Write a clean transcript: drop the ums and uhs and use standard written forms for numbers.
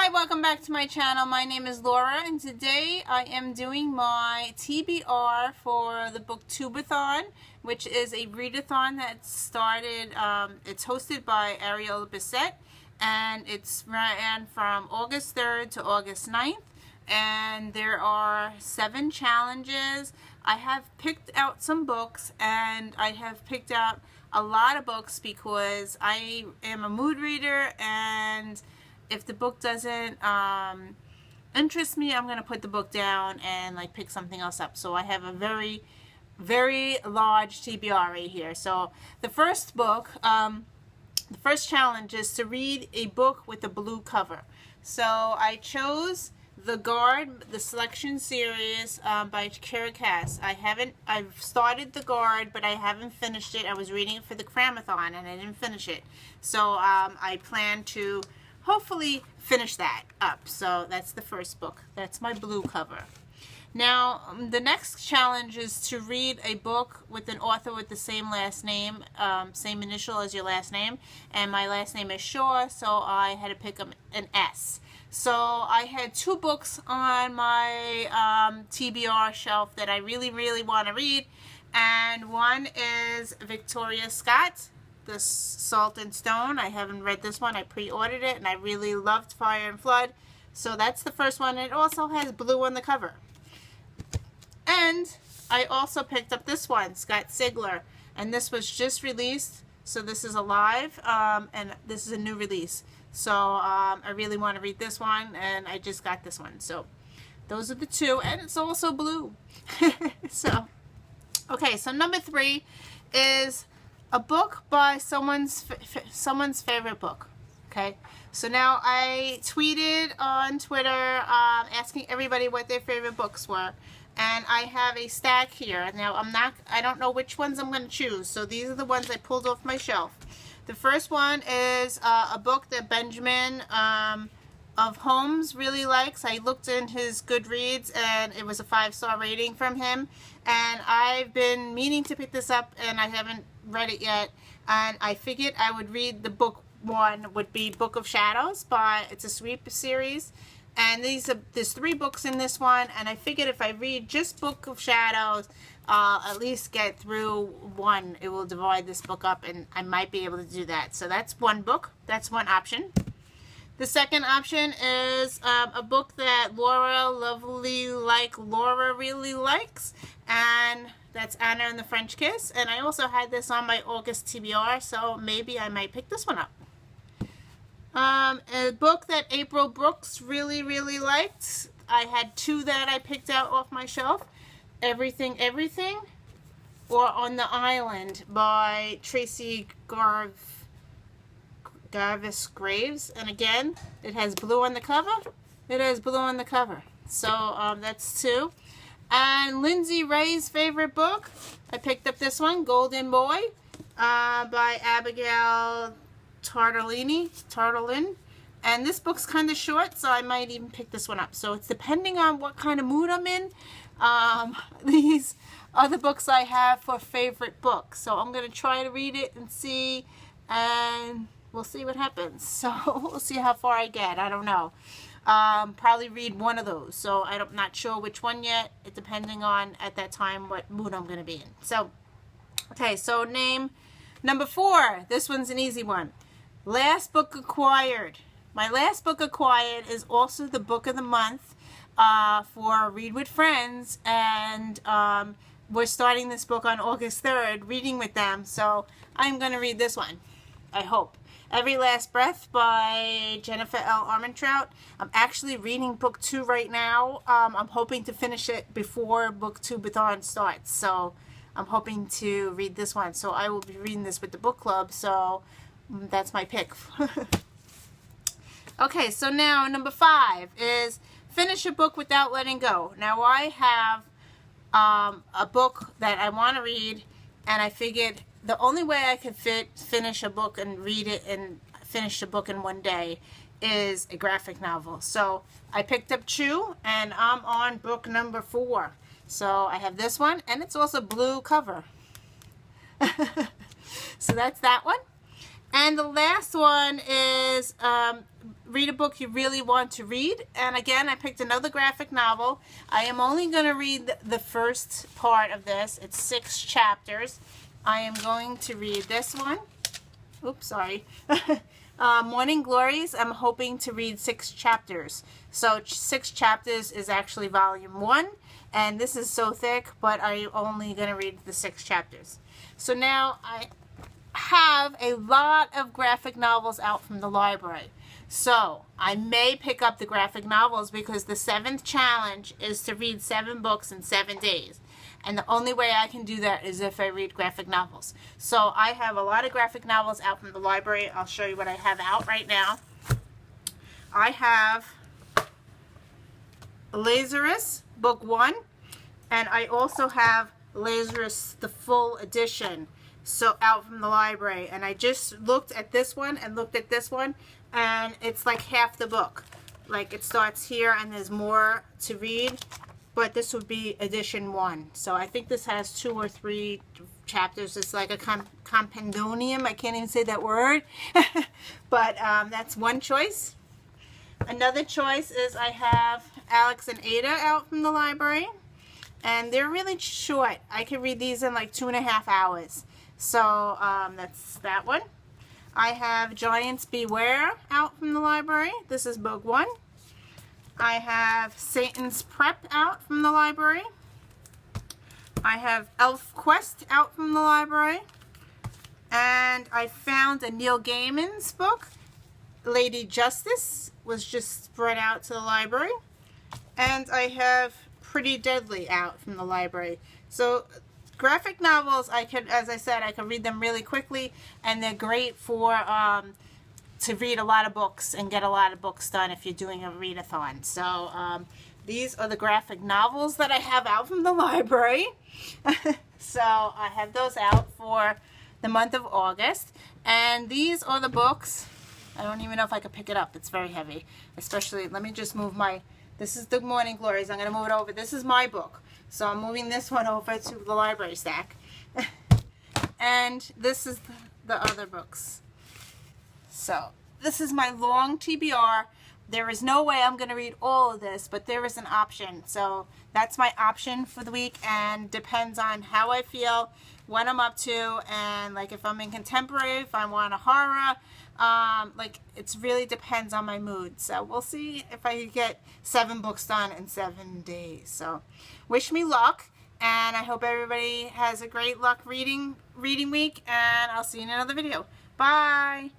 Hi, welcome back to my channel. My name is Laura, and today I am doing my TBR for the BookTube-a-thon, which is a readathon that started, it's hosted by Ariel Bissett, and it's ran from August 3rd to August 9th, and there are 7 challenges. I have picked out some books, and I have picked out a lot of books because I am a mood reader, and if the book doesn't interest me, I'm going to put the book down and like pick something else up. So I have a very, very large TBR right here. So the first book, the first challenge is to read a book with a blue cover. So I chose The Guard, the Selection Series by Kira Cass. I've started The Guard, but I haven't finished it. I was reading it for the Cramathon and I didn't finish it. So I plan to hopefully finish that up. So that's the first book. That's my blue cover. Now the next challenge is to read a book with an author with the same last name, same initial as your last name, and my last name is Shaw, so I had to pick an S. So I had 2 books on my TBR shelf that I really want to read, and one is Victoria Scott, The Salt and Stone. I haven't read this one. I pre-ordered it and I really loved Fire and Flood. So that's the first one. It also has blue on the cover. And I also picked up this one, Scott Sigler. And this was just released. So this is alive. And this is a new release. So I really want to read this one. And I just got this one. So those are the 2. And it's also blue. So, okay. So number 3 is a book by someone's favorite book. Okay, so now I tweeted on Twitter asking everybody what their favorite books were, and I have a stack here. Now I don't know which ones I'm going to choose, so these are the ones I pulled off my shelf. The first one is a book that Benjamin of Holmes really likes. I looked in his Goodreads and it was a 5-star rating from him, and I've been meaning to pick this up and I haven't read it yet, and I figured I would read the book. One would be Book of Shadows it's a sweep series, and there's 3 books in this one, and I figured if I read just Book of Shadows, at least get through one, it will divide this book up, and I might be able to do that. So that's one book. That's one option. The second option is a book that Laura really likes, and that's Anna and the French Kiss. And I also had this on my August TBR, so maybe I might pick this one up. A book that April Brooks really liked. I had 2 that I picked out off my shelf. Everything, or On the Island by Tracy Garvis Graves, and again it has blue on the cover. It has blue on the cover. So that's 2. And Lindsay Ray's favorite book, I picked up this one, Golden Boy by Abigail Tartolin, and this book's kind of short, so I might even pick this one up. So it's depending on what kind of mood I'm in. These are the books I have for favorite books, so I'm going to try to read it and see, and we'll see what happens. So we'll see how far I get. I don't know. Probably read one of those. So I'm not sure which one yet. It depending on at that time what mood I'm going to be in. So, okay. So name number 4. This one's an easy one. Last book acquired. My last book acquired is also the book of the month for Read with Friends, and we're starting this book on August 3rd, reading with them. So I'm going to read this one. I hope. Every Last Breath by Jennifer L. Armentrout. I'm actually reading book 2 right now. I'm hoping to finish it before BookTube-a-thon starts. So I'm hoping to read this one. So I will be reading this with the book club. So that's my pick. Okay, so now number 5 is finish a book without letting go. Now I have a book that I want to read, and I figured the only way I could finish a book and read it and finish the book in one day is a graphic novel. So I picked up Chew, and I'm on book number 4. So I have this one, and it's also blue cover. So that's that one. And the last one is read a book you really want to read. And again, I picked another graphic novel. I am only going to read the first part of this. It's 6 chapters. I am going to read this one. Oops, sorry. Morning Glories. I'm hoping to read 6 chapters. So 6 chapters is actually volume 1. And this is so thick, but I'm only going to read the 6 chapters. So now I have a lot of graphic novels out from the library. So I may pick up the graphic novels because the 7th challenge is to read 7 books in 7 days. And the only way I can do that is if I read graphic novels. So I have a lot of graphic novels out from the library. I'll show you what I have out right now. I have Lazarus, book 1. And I also have Lazarus, the full edition, so out from the library. And I just looked at this one and looked at this one, and it's like half the book. Like it starts here and there's more to read, but this would be edition 1. So I think this has 2 or 3 chapters. It's like a compendium. I can't even say that word. But that's one choice. Another choice is I have Alex and Ada out from the library. And they're really short. I can read these in like 2.5 hours. So that's that one. I have Giants Beware out from the library. This is book 1. I have Satan's Prep out from the library. I have Elf Quest out from the library. And I found a Neil Gaiman's book. Lady Justice was just spread out to the library. And I have Pretty Deadly out from the library. So graphic novels, I could, as I said, I can read them really quickly, and they're great for to read a lot of books and get a lot of books done if you're doing a readathon. So these are the graphic novels that I have out from the library. So I have those out for the month of August, and these are the books. I don't even know if I could pick it up. It's very heavy, especially, let me just move my, this is the Morning Glories. I'm going to move it over. This is my book. So I'm moving this one over to the library stack. And this is the other books. So this is my long TBR. There is no way I'm going to read all of this, but there is an option. So that's my option for the week, and depends on how I feel, what I'm up to, and like if I'm in contemporary, if I want a horror, like it really depends on my mood. So we'll see if I can get 7 books done in 7 days. So wish me luck, and I hope everybody has a great luck reading week, and I'll see you in another video. Bye.